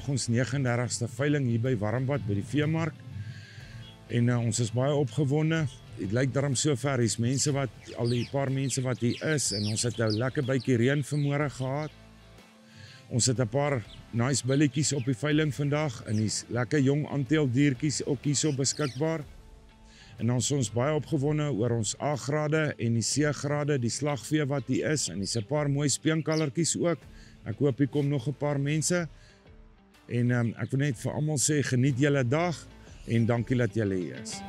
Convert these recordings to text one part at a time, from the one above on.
vandag ons 39ste veiling hier by Warmbad by die veemark. En ons is baie opgewonde. Dit lyk daarom sover, hier's mense wat, al die paar mense wat hier is, en ons het nou lekker bytjie reën vanmôre gehad. Ons het 'n paar nice billetjies op die veiling vandag, en hier's lekker jong aanteeldiertjies ook hierso beskikbaar. En ons is baie opgewonde oor ons A-grade en die C-grade, die slagvee wat hier is, en hier's 'n paar mooi speenkalertjies ook. Ek hoop hier kom nog 'n paar mense. En ek wil net vir almal sê, geniet julle dag, en dankie dat julle hier is.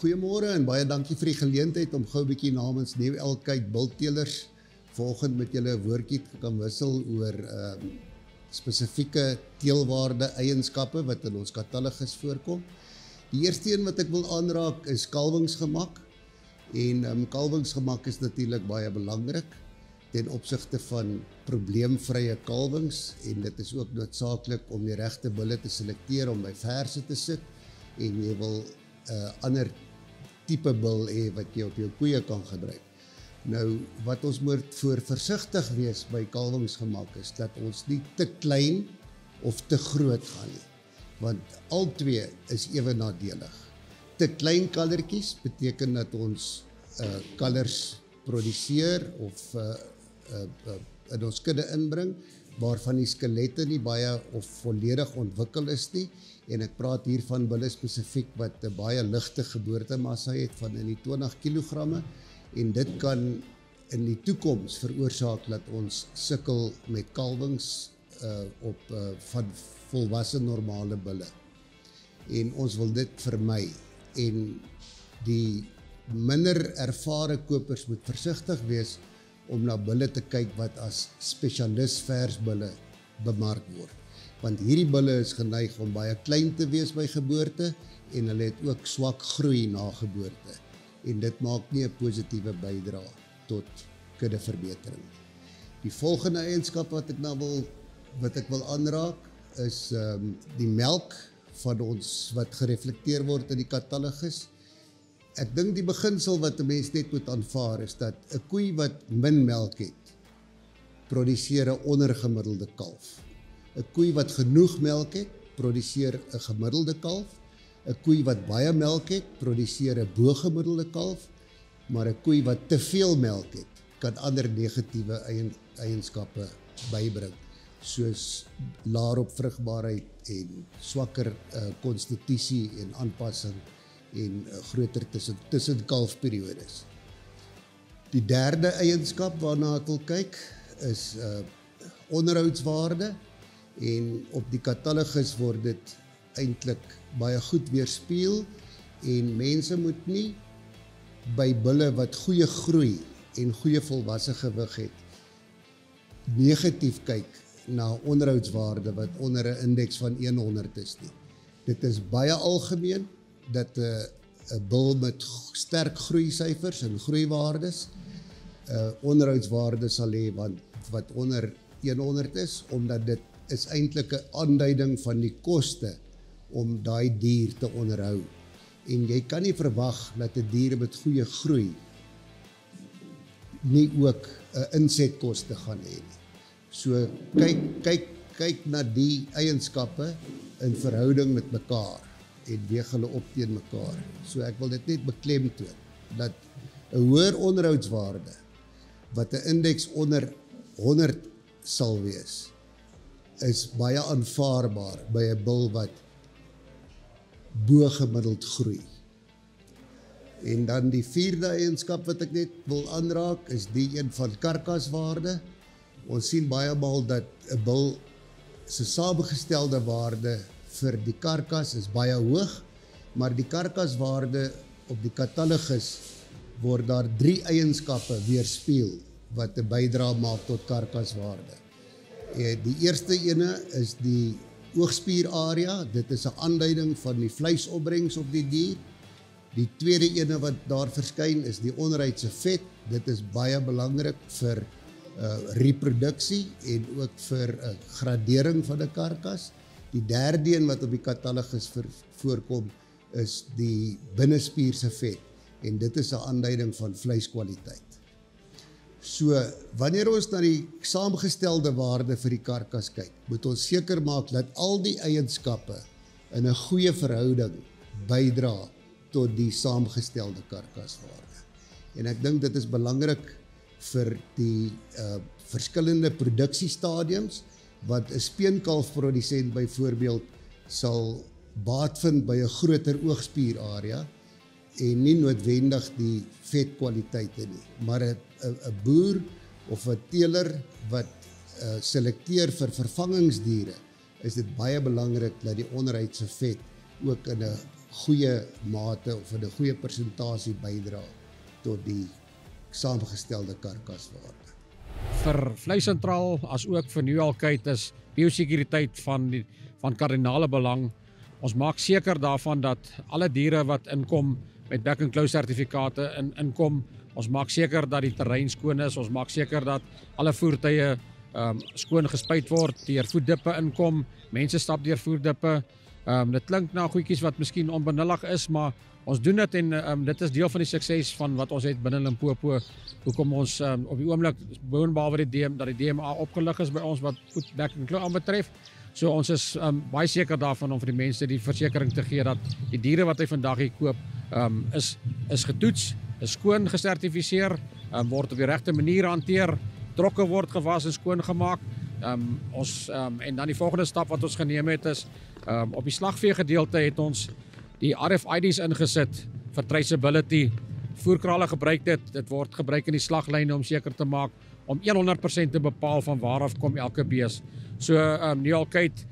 Goeiemôre en baie dankie vir die geleentheid om gou 'n bietjie namens New Elkite Bulteelers vanoggend met julle 'n woordjie te kan wissel oor spesifieke teelwaarde eienskappe wat in ons katalogus voorkom. Die eerste een wat ek wil aanraak is kalwingsgemak. En kalwingsgemak is natuurlik baie belangrik ten opsigte van probleemvrye kalwings, en dit is ook noodsaaklik om die regte bulle te selekteer om by verse te sit, en jy wil ander tipe bul hê wat jy op jou koeie kan gebruik. Nou, wat ons moet voor versigtig wees by kalwingsgemak is dat ons nie te klein of te groot gaan nie, want al twee is ewe nadelig. Te klein kallertjies beteken dat ons kalvers produseer of in ons kudde inbring, waarvan die skelette nie baie of volledig ontwikkel is nie, en ek praat hier van bulle spesifiek wat 'n baie ligte geboortemassa het van in die 20 kilogramme, en dit kan in die toekoms veroorsaak dat ons sukkel met kalwings van volwasse normale bulle. En ons wil dit vermy, en die minder ervare kopers moet versigtig wees om na bulle te kyk wat as spesialis versbulle bemark word. Want hierdie bulle is geneig om baie klein te wees by geboorte, en hulle het ook swak groei na geboorte. En dit maak nie 'n positiewe bydrae tot kuddeverbetering. Die volgende eienskap wat ek wil aanraak is die melk van ons wat gereflekteer word in die katalogus. Ek dink die beginsel wat 'n mens net moet aanvaar is dat 'n koei wat min melk het, produseer 'n ondergemiddelde kalf. 'n koei wat genoeg melk het, produseer 'n gemiddelde kalf. 'n koei wat baie melk het, produseer 'n bogemiddelde kalf, maar 'n koei wat te veel melk het, kan ander negatiewe eienskappe bybring, soos laer opvrugbaarheid en swakker konstitusie en aanpassing en groter tussenkalfperiodes. Die derde eienskap waarna ek wil kyk is onderhoudswaarde, en op die katalogus word dit eintlik baie goed weerspieël, en mense moet nie by bulle wat goeie groei en goeie volwasse gewig het negatief kyk na onderhoudswaarde wat onder 'n indeks van 100 is nie. Dit is baie algemeen dat 'n bul met sterk groeisyfers en groeiwaardes onderhoudswaarde sal hê wat onder 100 is, omdat dit is eintlik 'n aanduiding van die koste om daai dier te onderhou. En jy kan nie verwag dat 'n dier met goeie groei nie ook 'n insetkoste gaan hê nie. So kyk na die eienskappe in verhouding met mekaar en weeg hulle op teen mekaar. So ek wil dit net beklemtoon dat 'n hoër onderhoudswaarde wat 'n indeks onder 100 sal wees, is baie aanvaarbaar by 'n bul wat bo-gemiddeld groei. En dan die vierde eienskap wat ek net wil aanraak, is die een van karkaswaarde. Ons sien baie maal dat 'n bul se samengestelde waarde vir die karkas is baie hoog, maar die karkaswaarde op die katalogus word daar 3 eienskappe weerspieël wat 'n bydrae maak tot karkaswaarde. Die eerste ene is die oogspierarea, dit is 'n aanduiding van die vleisopbrengs op die dier. Die tweede ene wat daar verskyn is die onrydse vet, dit is baie belangrik vir reproduksie en ook vir gradering van 'n karkas. Die derde een wat op die katalogus voorkom is die binnespierse vet en dit is 'n aanduiding van vleiskwaliteit. So, wanneer ons na die saamgestelde waarde vir die karkas kyk, moet ons seker maak dat al die eienskappe in 'n goeie verhouding bydra tot die saamgestelde karkaswaarde. En ek dink dit is belangrik vir die verskillende produksiestadiums, wat 'n speenkalfprodusent byvoorbeeld sal baat vind by 'n groter oogspierarea en nie noodwendig die vetkwaliteite nie, maar 'n boer of 'n teeler wat selekteer vir vervangingsdiere, is dit baie belangrik dat die onrydse vet ook in 'n goeie mate of in 'n goeie persentasie bydra tot die saamgestelde karkaswaarde. Vir Vleissentraal as ook vir New-Alkite is biosekuriteit van kardinale belang. Ons maak seker daarvan dat alle diere wat inkom met back and close sertifikate inkom. Ons maak seker dat die terrein skoon is. Ons maak seker dat alle voertuie skoon gespuit word, deur voetdippe inkom, mense stap deur voetdippe. Dit klink na goedjies wat miskien onbenullig is, maar ons doen dit en dit is deel van die sukses van wat ons het binne Limpopo. Hoekom ons op die oomblik boonbehalwe dat die DMA opgelig is by ons wat back and close aanbetref. So ons is baie seker daarvan om vir die mense die versekering te gee dat die diere wat hy vandag hier koop is getoets, is skoon gesertifiseer, word op die regte manier hanteer, trokke word gewas en skoon gemaak. En dan die volgende stap wat ons geneem het is op die slagvee gedeelte het ons die RFID's ingesit vir traceability. Voerkrale gebruik dit word gebruik in die slaglyne om seker te maak om 100% te bepaal van waar af kom elke bees. So New-Alkite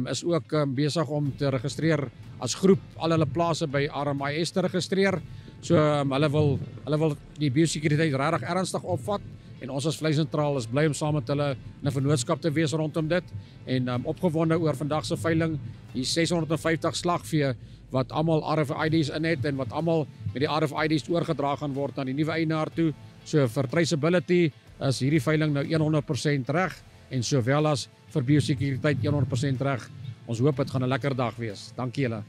is ook besig om te registreer as groep al hulle plase by RMIS te registreer. So hulle wil die biosekuriteit regtig ernstig opvat en ons as Vleissentraal is bly om saam met hulle in 'n vennootskap te wees rondom dit en opgewonde oor vandag se veiling, die 650 slagvee wat almal RFID's in het en wat almal met die RFID's oorgedra gaan word aan die nuwe eienaar toe. So vir traceability is hierdie veiling nou 100% reg en sowel as vir biosekuriteit 100% reg. Ons hoop dit gaan 'n lekker dag wees. Dankie julle.